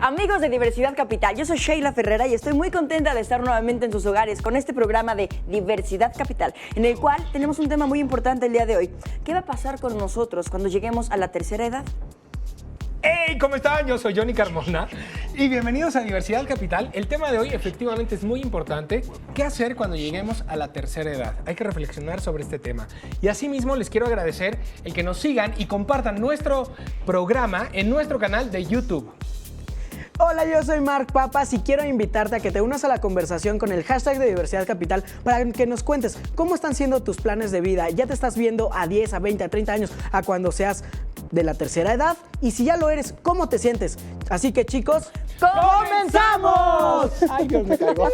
Amigos de Diversidad Capital, yo soy Sheila Ferrera y estoy muy contenta de estar nuevamente en sus hogares con este programa de Diversidad Capital, en el cual tenemos un tema muy importante el día de hoy. ¿Qué va a pasar con nosotros cuando lleguemos a la tercera edad? ¡Hey! ¿Cómo están? Yo soy Johnny Carmona y bienvenidos a Diversidad Capital. El tema de hoy efectivamente es muy importante. ¿Qué hacer cuando lleguemos a la tercera edad? Hay que reflexionar sobre este tema. Y asimismo les quiero agradecer el que nos sigan y compartan nuestro programa en nuestro canal de YouTube. Hola, yo soy Mark Papas y quiero invitarte a que te unas a la conversación con el hashtag de Diversidad Capital para que nos cuentes cómo están siendo tus planes de vida. ¿Ya te estás viendo a 10, a 20, a 30 años, a cuando seas de la tercera edad? Y si ya lo eres, ¿cómo te sientes? Así que, chicos, ¡comenzamos! ¡Ay, Dios, me caigo!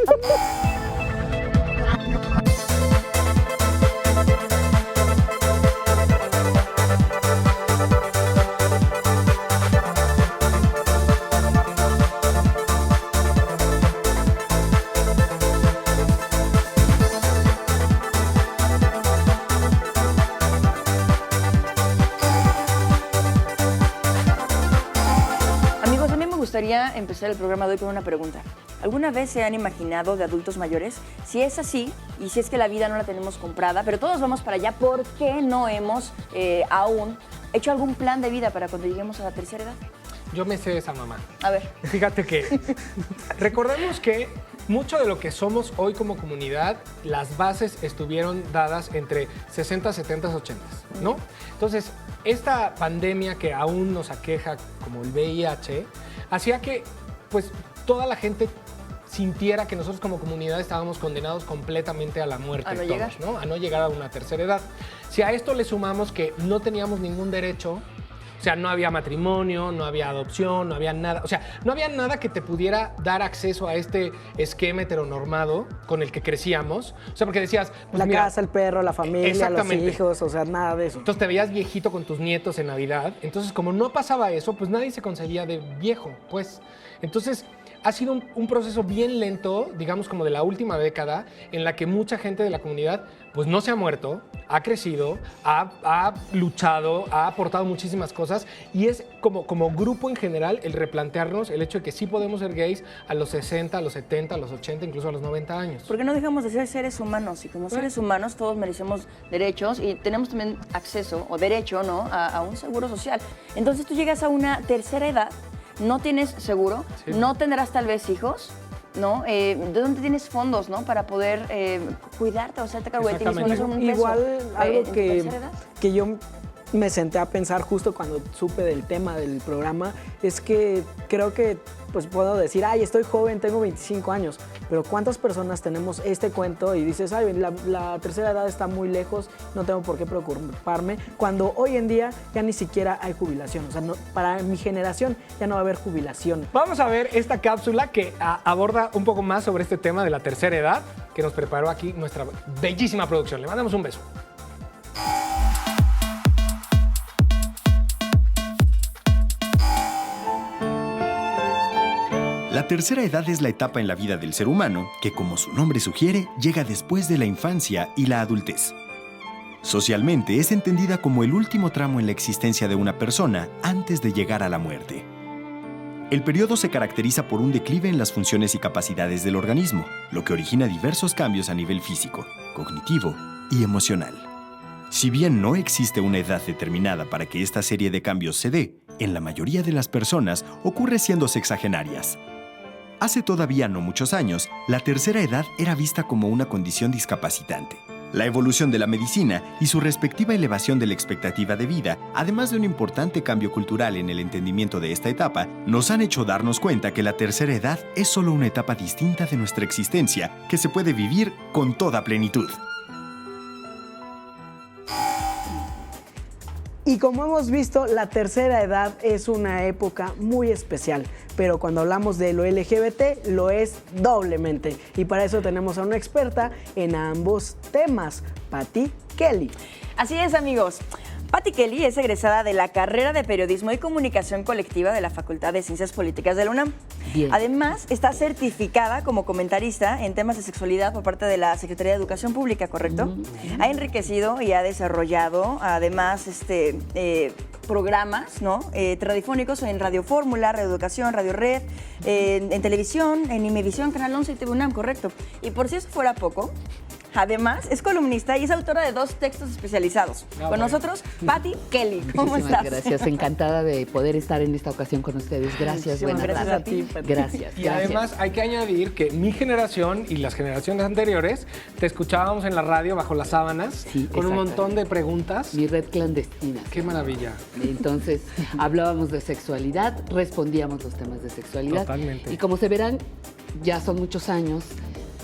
Me gustaría empezar el programa de hoy con una pregunta. ¿Alguna vez se han imaginado de adultos mayores? Si es así, y si es que la vida no la tenemos comprada, pero todos vamos para allá, ¿por qué no hemos aún hecho algún plan de vida para cuando lleguemos a la tercera edad? Yo me sé esa mamá. A ver. Fíjate que recordemos que mucho de lo que somos hoy como comunidad, las bases estuvieron dadas entre 60, 70, 80, ¿no? Entonces, esta pandemia que aún nos aqueja como el VIH, hacía que pues toda la gente sintiera que nosotros como comunidad estábamos condenados completamente a la muerte. A no llegar. ¿No? A no llegar a una tercera edad. Si a esto le sumamos que no teníamos ningún derecho, o sea, no había matrimonio, no había adopción, no había nada. O sea, no había nada que te pudiera dar acceso a este esquema heteronormado con el que crecíamos. O sea, porque decías... Pues, la mira, casa, el perro, la familia, los hijos, o sea, nada de eso. Entonces te veías viejito con tus nietos en Navidad. Entonces, como no pasaba eso, pues nadie se concebía de viejo, pues. Entonces, ha sido un proceso bien lento, digamos como de la última década, en la que mucha gente de la comunidad pues no se ha muerto, ha crecido, ha luchado, ha aportado muchísimas cosas y es como grupo en general el replantearnos el hecho de que sí podemos ser gays a los 60, a los 70, a los 80, incluso a los 90 años. ¿Por qué no dejamos de ser seres humanos? Y como seres humanos todos merecemos derechos y tenemos también acceso o derecho, ¿no?, a un seguro social. Entonces tú llegas a una tercera edad, no tienes seguro, sí, no tendrás tal vez hijos, ¿no? ¿De dónde tienes fondos, ¿no?, para poder cuidarte o hacerte cargo de ti mismo? No, igual algo que yo me senté a pensar justo cuando supe del tema del programa es que creo que pues puedo decir, ay, estoy joven, tengo 25 años, pero ¿cuántas personas tenemos este cuento y dices, ay, la tercera edad está muy lejos, no tengo por qué preocuparme, cuando hoy en día ya ni siquiera hay jubilación? O sea, no, para mi generación ya no va a haber jubilación. Vamos a ver esta cápsula que aborda un poco más sobre este tema de la tercera edad que nos preparó aquí nuestra bellísima producción. Le mandamos un beso. La tercera edad es la etapa en la vida del ser humano que, como su nombre sugiere, llega después de la infancia y la adultez. Socialmente es entendida como el último tramo en la existencia de una persona antes de llegar a la muerte. El periodo se caracteriza por un declive en las funciones y capacidades del organismo, lo que origina diversos cambios a nivel físico, cognitivo y emocional. Si bien no existe una edad determinada para que esta serie de cambios se dé, en la mayoría de las personas ocurre siendo sexagenarias. Hace todavía no muchos años, la tercera edad era vista como una condición discapacitante. La evolución de la medicina y su respectiva elevación de la expectativa de vida, además de un importante cambio cultural en el entendimiento de esta etapa, nos han hecho darnos cuenta que la tercera edad es solo una etapa distinta de nuestra existencia que se puede vivir con toda plenitud. Y como hemos visto, la tercera edad es una época muy especial, pero cuando hablamos de lo LGBT, lo es doblemente. Y para eso tenemos a una experta en ambos temas, Patti Kelly. Así es, amigos. Patti Kelly es egresada de la carrera de Periodismo y Comunicación Colectiva de la Facultad de Ciencias Políticas de la UNAM. Bien. Además, está certificada como comentarista en temas de sexualidad por parte de la Secretaría de Educación Pública, ¿correcto? Ha enriquecido y ha desarrollado, además, programas, ¿no? Radiofónicos en Radio Fórmula, Radio Educación, Radio Red, en televisión, en Imevisión, Canal 11 y TV UNAM, correcto. Y por si eso fuera poco, además, es columnista y es autora de 2 textos especializados. Con nosotros, Patti Kelly. ¿Cómo estás? Gracias, encantada de poder estar en esta ocasión con ustedes. Gracias, buenas gracias tardes. a ti. Gracias. Y además hay que añadir que mi generación y las generaciones anteriores te escuchábamos en la radio bajo las sábanas Sí, con un exacto. montón de preguntas. Mi red clandestina. Qué maravilla. Entonces, hablábamos de sexualidad, respondíamos los temas de sexualidad. Totalmente. Y como se verán, ya son muchos años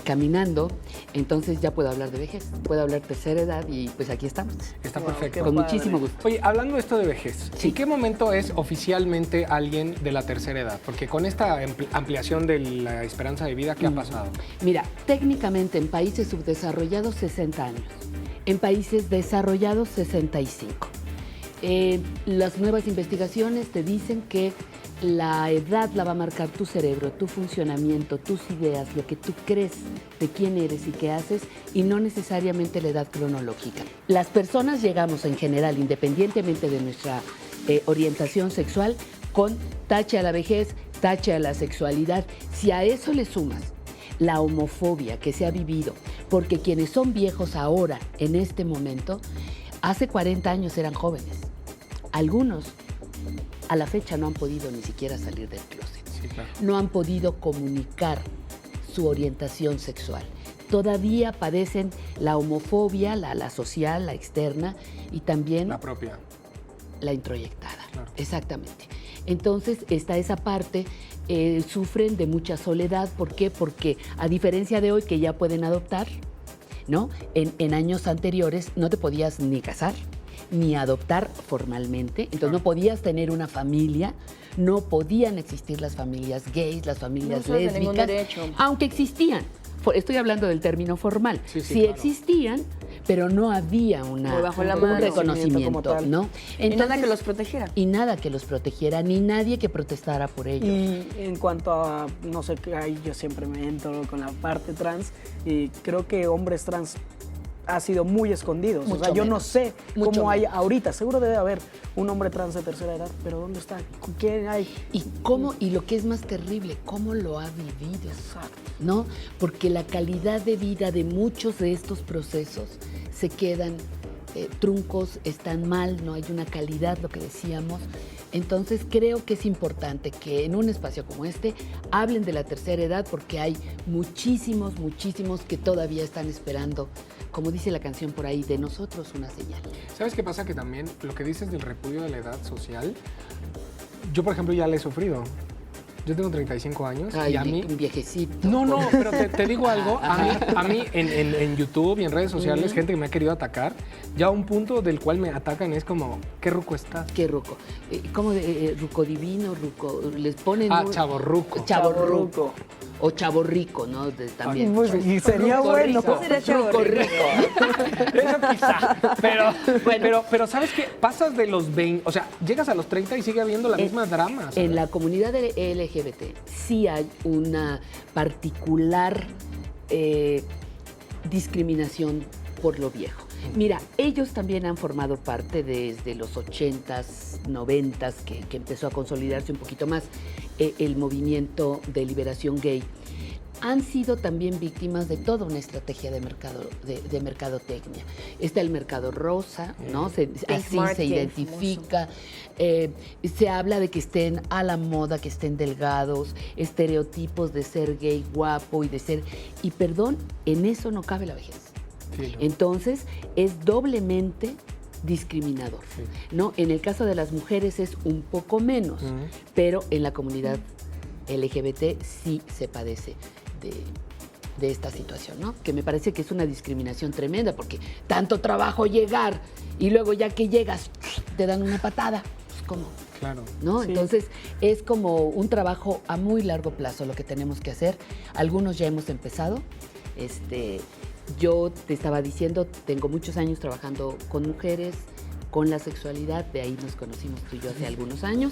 caminando, entonces ya puedo hablar de vejez, puedo hablar de tercera edad y pues aquí estamos. Está Wow, perfecto. qué Con padre. muchísimo gusto. Oye, hablando de esto de vejez, Sí. ¿en qué momento es oficialmente alguien de la tercera edad? Porque con esta ampliación de la esperanza de vida, ¿qué ha pasado? Mira, técnicamente en países subdesarrollados 60 años, en países desarrollados 65. Las nuevas investigaciones te dicen que la edad la va a marcar tu cerebro, tu funcionamiento, tus ideas, lo que tú crees de quién eres y qué haces, y no necesariamente la edad cronológica. Las personas llegamos en general, independientemente de nuestra orientación sexual, con tache a la vejez, tache a la sexualidad. Si a eso le sumas la homofobia que se ha vivido, porque quienes son viejos ahora, en este momento, hace 40 años eran jóvenes. Algunos a la fecha no han podido ni siquiera salir del closet. Sí, claro. No han podido comunicar su orientación sexual. Todavía padecen la homofobia, la social, la externa y también La propia. la introyectada. Claro. Exactamente. Entonces está esa parte, sufren de mucha soledad. ¿Por qué? Porque a diferencia de hoy que ya pueden adoptar, ¿no? En años anteriores no te podías ni casar, ni adoptar formalmente, entonces no podías tener una familia, no podían existir las familias gays, las familias No usas de ningún lésbicas, derecho. aunque existían. Estoy hablando del término formal. Sí, Sí, claro. existían, pero no había Muy bajo la un mano. reconocimiento, Como tal. ¿no? Y nada Entonces, que los protegiera. y nada que los protegiera, ni nadie que protestara por ellos. Y en cuanto a, no sé, ahí yo siempre me entro con la parte trans y creo que hombres trans ha sido muy escondidos. Mucho o sea, yo no menos. sé Mucho cómo hay menos. ahorita. Seguro debe haber un hombre trans de tercera edad, pero ¿dónde está? ¿Con quién hay? Y lo que es más terrible, cómo lo ha vivido, ¿no? Porque la calidad de vida de muchos de estos procesos se quedan truncos, están mal, no hay una calidad, lo que decíamos. Entonces creo que es importante que en un espacio como este hablen de la tercera edad porque hay muchísimos que todavía están esperando, como dice la canción por ahí, de nosotros una señal. ¿Sabes qué pasa? Que también lo que dices del repudio de la edad social, yo por ejemplo ya la he sufrido. Yo tengo 35 años Ay, y a mí... un viejecito. No, pero te digo algo, a mí en YouTube y en redes sociales, gente que me ha querido atacar, ya un punto del cual me atacan es como, ¿qué ruco estás? Qué ruco. ¿Cómo de ruco divino, ruco? Les ponen... Ah, chavorruco. Chavorruco. O chavorrico, ¿no? También. Pues, y sería Ruco bueno. rico. Sería Ruco chavorruco. rico. Eso quizá, pero, Bueno. pero ¿sabes qué? Pasas de los 20, o sea, llegas a los 30 y sigue habiendo la misma drama. ¿sabes? En la comunidad LGBT sí hay una particular discriminación por lo viejo. Mira, ellos también han formado parte desde los 80s, 90s, que empezó a consolidarse un poquito más el movimiento de liberación gay. Han sido también víctimas de toda una estrategia de mercadotecnia. Está el mercado rosa, ¿no? Así Smart se Gay, identifica. Se habla de que estén a la moda, que estén delgados, estereotipos de ser gay guapo y de ser... Y perdón, en eso no cabe la vejez. Sí, Entonces, es doblemente discriminador, Sí. ¿no? En el caso de las mujeres es un poco menos, Ujú. pero en la comunidad LGBT sí se padece de esta situación, ¿no? Que me parece que es una discriminación tremenda, porque tanto trabajo llegar y luego ya que llegas te dan una patada, pues ¿cómo? Claro. ¿No? Sí. Entonces es como un trabajo a muy largo plazo lo que tenemos que hacer. Algunos ya hemos empezado. Yo te estaba diciendo, tengo muchos años trabajando con mujeres, con la sexualidad, de ahí nos conocimos tú y yo hace algunos años,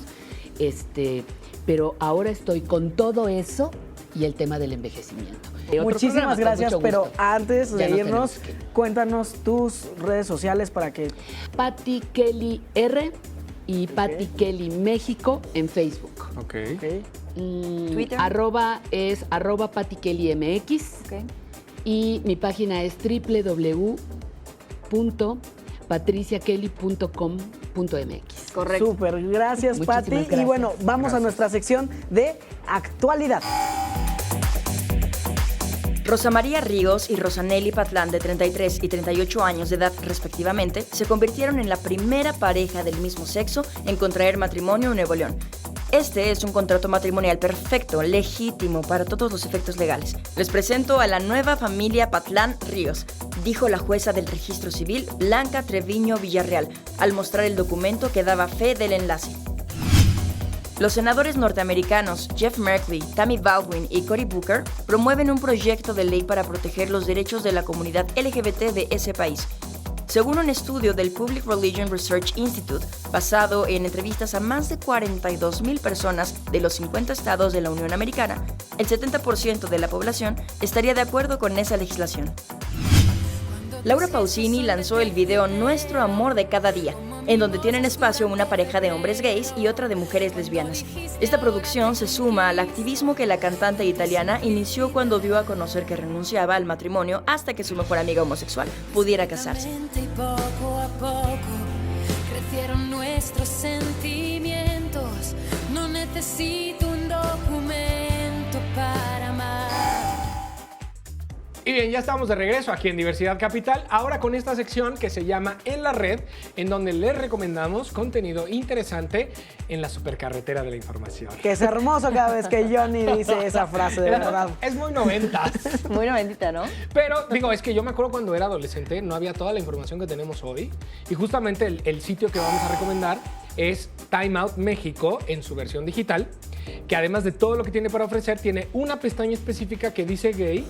pero ahora estoy con todo eso y el tema del envejecimiento. Otro Muchísimas programa, con gracias, mucho pero gusto. antes Ya de no irnos, tenemos que- cuéntanos tus redes sociales para que... Patti Kelly R y Patti Kelly México en Facebook. Ok. Twitter. Es Patti Kelly MX. Ok. Y mi página es www.patriciakelly.com.mx. Correcto. Súper, gracias, Muchísimas Patti. gracias. Y bueno, vamos a nuestra sección de actualidad. Rosa María Ríos y Rosanelli Patlán, de 33 y 38 años de edad respectivamente, se convirtieron en la primera pareja del mismo sexo en contraer matrimonio en Nuevo León. Este es un contrato matrimonial perfecto, legítimo para todos los efectos legales. Les presento a la nueva familia Patlán Ríos, dijo la jueza del registro civil, Blanca Treviño Villarreal, al mostrar el documento que daba fe del enlace. Los senadores norteamericanos Jeff Merkley, Tammy Baldwin y Cory Booker promueven un proyecto de ley para proteger los derechos de la comunidad LGBT de ese país. Según un estudio del Public Religion Research Institute, basado en entrevistas a más de 42,000 personas de los 50 estados de la Unión Americana, el 70% de la población estaría de acuerdo con esa legislación. Laura Pausini lanzó el video Nuestro Amor de Cada Día, en donde tienen espacio una pareja de hombres gays y otra de mujeres lesbianas. Esta producción se suma al activismo que la cantante italiana inició cuando dio a conocer que renunciaba al matrimonio hasta que su mejor amiga homosexual pudiera casarse. Poco a poco crecieron nuestros sentimientos. No necesito un documento para amar. Y bien, ya estamos de regreso aquí en Diversidad Capital, ahora con esta sección que se llama En la Red, en donde les recomendamos contenido interesante en la supercarretera de la información. Que es hermoso cada vez que Johnny dice esa frase, de verdad. Es muy 90s. Muy noventita, ¿no? Pero, digo, es que yo me acuerdo cuando era adolescente, no había toda la información que tenemos hoy. Y justamente el sitio que vamos a recomendar es Time Out México en su versión digital, que además de todo lo que tiene para ofrecer, tiene una pestaña específica que dice gay,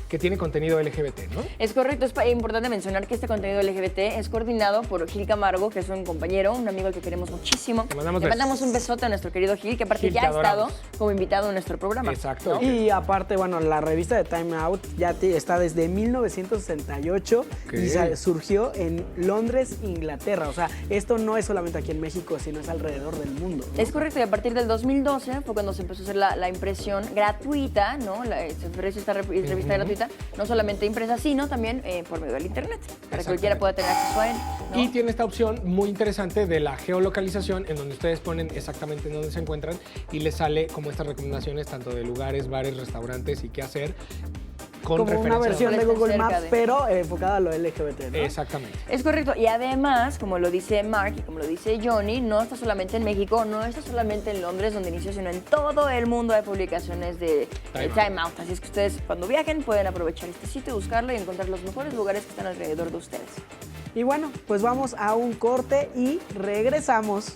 que tiene contenido LGBT, ¿no? Es correcto, es importante mencionar que este contenido LGBT es coordinado por Gil Camargo, que es un compañero, un amigo al que queremos muchísimo. Le mandamos un besote a nuestro querido Gil, que aparte Gil, ya te ha estado adoramos. como invitado en nuestro programa. Exacto. ¿no? Y aparte, bueno, la revista de Time Out ya está desde 1968 y surgió en Londres, Inglaterra. O sea, esto no es solamente aquí en México, sino es alrededor del mundo, ¿no? Es correcto, y a partir del 2012 fue cuando se empezó a hacer la impresión gratuita, ¿no? Se ofrece esta revista gratuita, no solamente impresa, sino también por medio del internet, para que cualquiera pueda tener acceso a él, ¿no? Y tiene esta opción muy interesante de la geolocalización, en donde ustedes ponen exactamente en dónde se encuentran y les sale como estas recomendaciones tanto de lugares, bares, restaurantes y qué hacer. Con Como una versión de Cerca Google Maps, de- pero enfocada a lo LGBT, ¿no? Exactamente. Es correcto, y además, como lo dice Mark y como lo dice Johnny, no está solamente en México, no está solamente en Londres, donde inició, sino en todo el mundo hay publicaciones de Time Out. Así es que ustedes, cuando viajen, pueden aprovechar este sitio, buscarlo y encontrar los mejores lugares que están alrededor de ustedes. Y bueno, pues vamos a un corte y regresamos.